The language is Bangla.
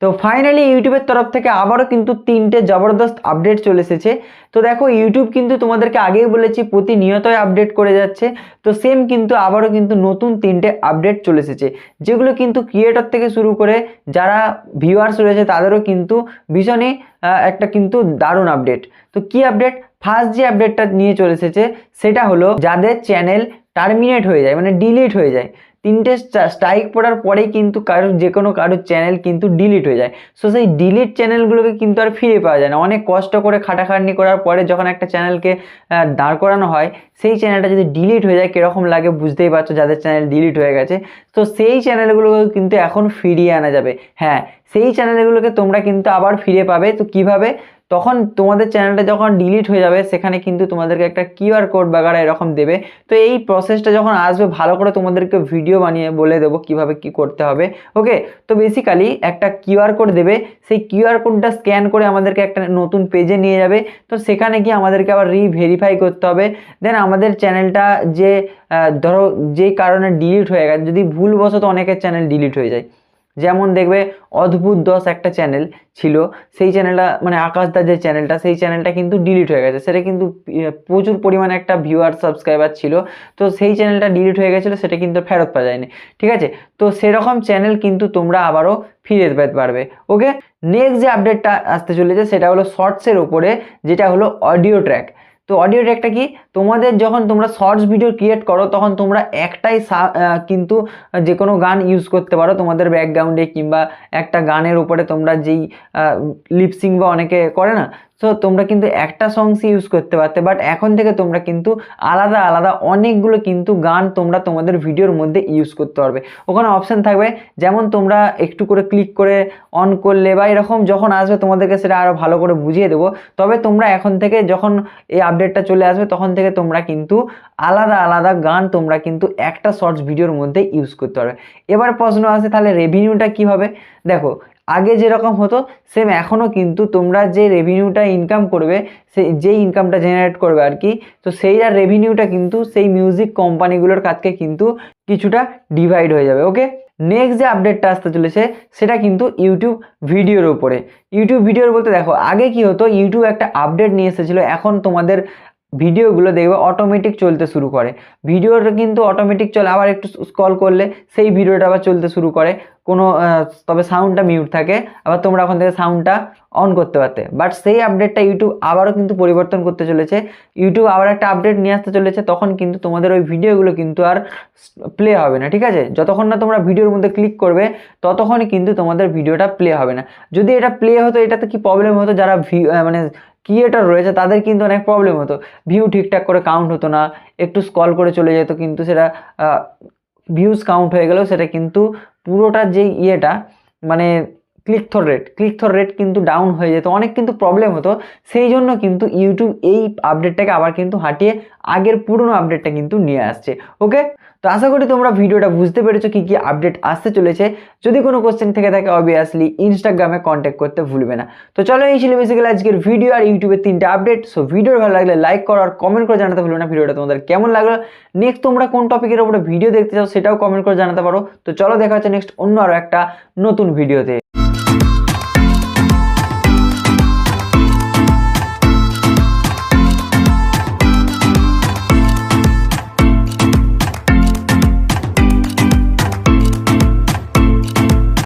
তো ফাইনালি ইউটিউবের তরফ থেকে আবারও কিন্তু 3টে জবরদস্ত আপডেট চলে এসেছে। তো দেখো ইউটিউব কিন্তু তোমাদেরকে আগেই বলেছি প্রতিনিয়তই আপডেট করে যাচ্ছে। তো সেম কিন্তু আবারও কিন্তু নতুন 3টে আপডেট চলে এসেছে, যেগুলো কিন্তু ক্রিয়েটর থেকে শুরু করে যারা ভিউয়ার্স রয়েছে তাদেরও কিন্তু ভীষণই একটা কিন্তু দারুণ আপডেট। তো কি আপডেট? ফার্স্ট যে আপডেটটা নিয়ে চলে এসেছে সেটা হলো যাদের চ্যানেল টার্মিনেট হয়ে যায়, মানে ডিলিট হয়ে যায়, 3টে স্ট্রাইক পড়ার পরেই কিন্তু কারোর চ্যানেল কিন্তু ডিলিট হয়ে যায়। সো সেই ডিলিট চ্যানেলগুলোকে কিন্তু আর ফিরে পাওয়া যায় না। অনেক কষ্ট করে খাটাখাটনি করার পরে যখন একটা চ্যানেলকে দাঁড় করানো হয়, সেই চ্যানেলটা যদি ডিলিট হয়ে যায় কীরকম লাগে বুঝতেই পারছো, যাদের চ্যানেল ডিলিট হয়ে গেছে। তো সেই চ্যানেলগুলোকে কিন্তু এখন ফিরিয়ে আনা যাবে। হ্যাঁ, সেই চ্যানেলগুলোকে তোমরা কিন্তু আবার ফিরে পাবে। তো কিভাবে? তখন তোমাদের চ্যানেলটা যখন ডিলিট হয়ে যাবে সেখানে কিন্তু তোমাদেরকে একটা কিউআর কোড বাগারা এরকম দেবে। তো এই প্রসেসটা যখন আসবে ভালো করে তোমাদেরকে ভিডিও বানিয়ে বলে দেবো কিভাবে কি করতে হবে। ওকে, তো বেসিক্যালি একটা কিউআর কোড দেবে, সেই কিউআর কোডটা স্ক্যান করে আমাদেরকে একটা নতুন পেজে নিয়ে যাবে। তো সেখানে গিয়ে আমাদেরকে আবার রিভেরিফাই করতে হবে। দেন আমাদের চ্যানেলটা যে ধরো যেই কারণে ডিলিট হয়ে গেছে, যদি ভুলবশত অনেকের চ্যানেল ডিলিট হয়ে যায়, যেমন দেখবে অদ্ভুত 10 একটা চ্যানেল ছিল, সেই চ্যানেলটা মানে আকাশদার যে চ্যানেলটা, সেই চ্যানেলটা কিন্তু ডিলিট হয়ে গেছে। সেটা কিন্তু প্রচুর পরিমাণে একটা ভিউয়ার সাবস্ক্রাইবার ছিল। তো সেই চ্যানেলটা ডিলিট হয়ে গেছিলো, সেটা কিন্তু ফেরত পাওয়া যায়নি। ঠিক আছে, তো সেরকম চ্যানেল কিন্তু তোমরা আবারও ফিরে পেতে পারবে। ওকে, নেক্সট যে আপডেটটা আসতে চলেছে সেটা হলো শর্টসের ওপরে, যেটা হলো অডিও ট্র্যাক। তো অডিও ট্র্যাকটা কি? তোমাদের যখন তোমরা শর্টস ভিডিও ক্রিয়েট করো তখন তোমরা একটাই কিন্তু যে কোনো গান ইউজ করতে পারো তোমাদের ব্যাকগ্রাউন্ডে, কিংবা একটা গানের উপরে তোমরা যেই লিপসিং বা অনেকে করে না, সো তোমরা কিন্তু একটা সংসই ইউজ করতে পারতে। বাট এখন থেকে তোমরা কিন্তু আলাদা আলাদা অনেকগুলো কিন্তু গান তোমরা তোমাদের ভিডিওর মধ্যে ইউজ করতে পারবে। ওখানে অপশান থাকবে, যেমন তোমরা একটু করে ক্লিক করে অন করলে বা এরকম যখন আসবে তোমাদেরকে সেটা আরও ভালো করে বুঝিয়ে দেবো। তবে তোমরা এখন থেকে যখন এই আপডেটটা চলে আসবে তখন থেকে তোমরা কিন্তু আলাদা আলাদা গান তোমরা কিন্তু একটা শর্টস ভিডিওর মধ্যে ইউজ করতে পারবে। এবার প্রশ্ন আসে, তাহলে রেভিনিউটা কী হবে? দেখো, আগে যেরকম হতো সেম এখনও কিন্তু তোমরা যে রেভিনিউটা ইনকাম করবে, যেই ইনকামটা জেনারেট করবে আর কি, তো সেই আর রেভিনিউটা কিন্তু সেই মিউজিক কোম্পানিগুলোর কাছকে কিন্তু কিছুটা ডিভাইড হয়ে যাবে। ওকে, নেক্সট যে আপডেটটা আসতে চলেছে সেটা কিন্তু ইউটিউব ভিডিওর উপরে। ইউটিউব ভিডিওর বলতে দেখো, আগে কি হতো, ইউটিউব একটা আপডেট নিয়ে এসেছিলো, এখন তোমাদের ভিডিওগুলো দেখবে অটোমেটিক চলতে শুরু করে। ভিডিওটা কিন্তু অটোমেটিক চলে, আবার একটু স্ক্রল করলে সেই ভিডিওটা আবার চলতে শুরু করে, কোনো তবে সাউন্ডটা মিউট থাকে, আবার তোমরা ওখান থেকে সাউন্ডটা অন করতে পারতে। বাট সেই আপডেটটা ইউটিউব আবারও কিন্তু পরিবর্তন করতে চলেছে। ইউটিউব আবার একটা আপডেট নিয়ে আসতে চলেছে, তখন কিন্তু তোমাদের ওই ভিডিওগুলো কিন্তু আর প্লে হবে না। ঠিক আছে, যতক্ষণ না তোমরা ভিডিওর মধ্যে ক্লিক করবে ততক্ষণই কিন্তু তোমাদের ভিডিওটা প্লে হবে না। যদি এটা প্লে হতো, এটাতে কি প্রবলেম হতো, যারা মানে ক্রিয়েটর রয়েছে তাদের কিন্তু অনেক প্রবলেম হতো, ভিউ ঠিকঠাক করে কাউন্ট হতো না, একটু স্ক্রল করে চলে যেত, কিন্তু সেটা ভিউজ কাউন্ট হয়ে গেলেও সেটা কিন্তু পুরোটা যে ইয়েটা মানে ক্লিক থ্রো রেট কিন্তু ডাউন হয়ে যেত, অনেক কিন্তু প্রবলেম হতো। সেই জন্য কিন্তু ইউটিউব এই আপডেটটাকে আবার কিন্তু হাঁটিয়ে আগের পুরনো আপডেটটা কিন্তু নিয়ে আসছে। ওকে, তো আশা করি তোমরা ভিডিওটা বুঝতে পেরেছো কি কি আপডেট আসতে চলেছে। যদি কোনো কোশ্চেন থেকে থাকে অবভিয়াসলি ইনস্টাগ্রামে কন্ট্যাক্ট করতে ভুলবে না। তো চলো, এই ছিল বেসিক্যালি আজকের ভিডিও আর ইউটিউবের 3টে আপডেট। সো ভিডিও ভালো লাগলে লাইক করো আর কমেন্ট করে জানাতে ভুলবে না ভিডিওটা তোমাদের কেমন লাগলো। নেক্সট তোমরা কোন টপিকের উপরে ভিডিও দেখতে চাও সেটাও কমেন্ট করে জানাতে পারো। তো চলো, দেখা হচ্ছে নেক্সট অন্য আরও একটা নতুন ভিডিওতে।